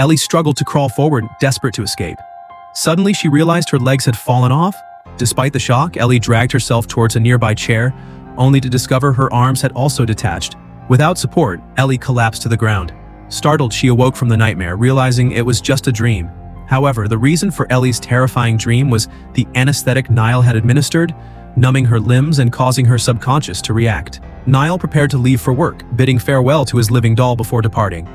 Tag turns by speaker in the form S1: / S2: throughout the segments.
S1: Ellie struggled to crawl forward, desperate to escape. Suddenly, she realized her legs had fallen off. Despite the shock, Ellie dragged herself towards a nearby chair, only to discover her arms had also detached. Without support, Ellie collapsed to the ground. Startled, she awoke from the nightmare, realizing it was just a dream. However, the reason for Ellie's terrifying dream was the anesthetic Niall had administered, numbing her limbs and causing her subconscious to react. Niall prepared to leave for work, bidding farewell to his living doll before departing,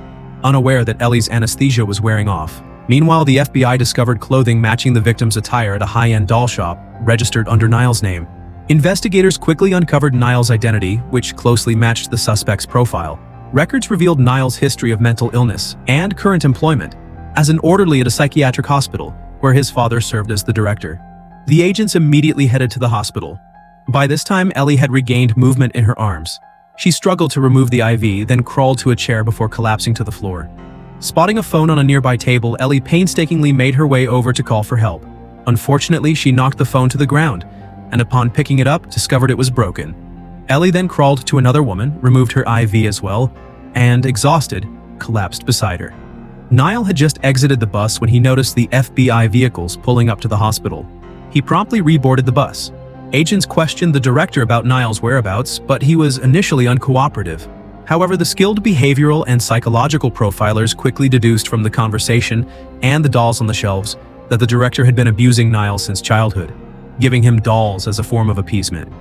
S1: unaware that Ellie's anesthesia was wearing off. Meanwhile, the FBI discovered clothing matching the victim's attire at a high-end doll shop, registered under Niall's name. Investigators quickly uncovered Niall's identity, which closely matched the suspect's profile. Records revealed Niall's history of mental illness and current employment as an orderly at a psychiatric hospital, where his father served as the director. The agents immediately headed to the hospital. By this time, Ellie had regained movement in her arms. She struggled to remove the IV, then crawled to a chair before collapsing to the floor. Spotting a phone on a nearby table, Ellie painstakingly made her way over to call for help. Unfortunately, she knocked the phone to the ground, and upon picking it up, discovered it was broken. Ellie then crawled to another woman, removed her IV as well, and, exhausted, collapsed beside her. Niall had just exited the bus when he noticed the FBI vehicles pulling up to the hospital. He promptly reboarded the bus. Agents questioned the director about Niall's whereabouts, but he was initially uncooperative. However, the skilled behavioral and psychological profilers quickly deduced from the conversation and the dolls on the shelves that the director had been abusing Niall since childhood, giving him dolls as a form of appeasement,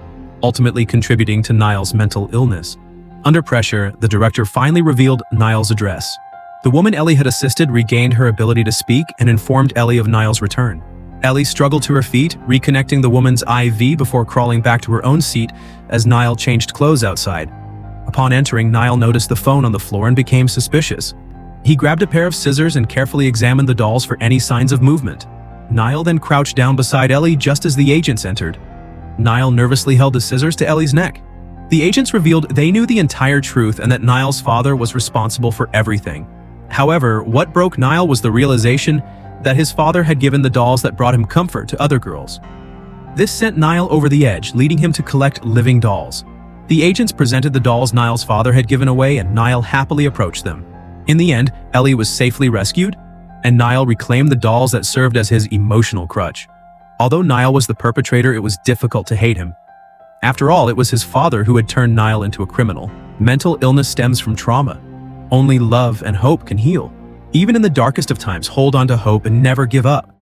S1: ultimately contributing to Niall's mental illness. Under pressure, the director finally revealed Niall's address. The woman Ellie had assisted regained her ability to speak and informed Ellie of Niall's return. Ellie struggled to her feet, reconnecting the woman's IV before crawling back to her own seat as Niall changed clothes outside. Upon entering, Niall noticed the phone on the floor and became suspicious. He grabbed a pair of scissors and carefully examined the dolls for any signs of movement. Niall then crouched down beside Ellie just as the agents entered. Niall nervously held the scissors to Ellie's neck. The agents revealed they knew the entire truth and that Niall's father was responsible for everything. However, what broke Niall was the realization that his father had given the dolls that brought him comfort to other girls. This sent Niall over the edge, leading him to collect living dolls. The agents presented the dolls Niall's father had given away, and Niall happily approached them. In the end, Ellie was safely rescued, and Niall reclaimed the dolls that served as his emotional crutch. Although Niall was the perpetrator, it was difficult to hate him. After all, it was his father who had turned Niall into a criminal. Mental illness stems from trauma. Only love and hope can heal. Even in the darkest of times, hold on to hope and never give up.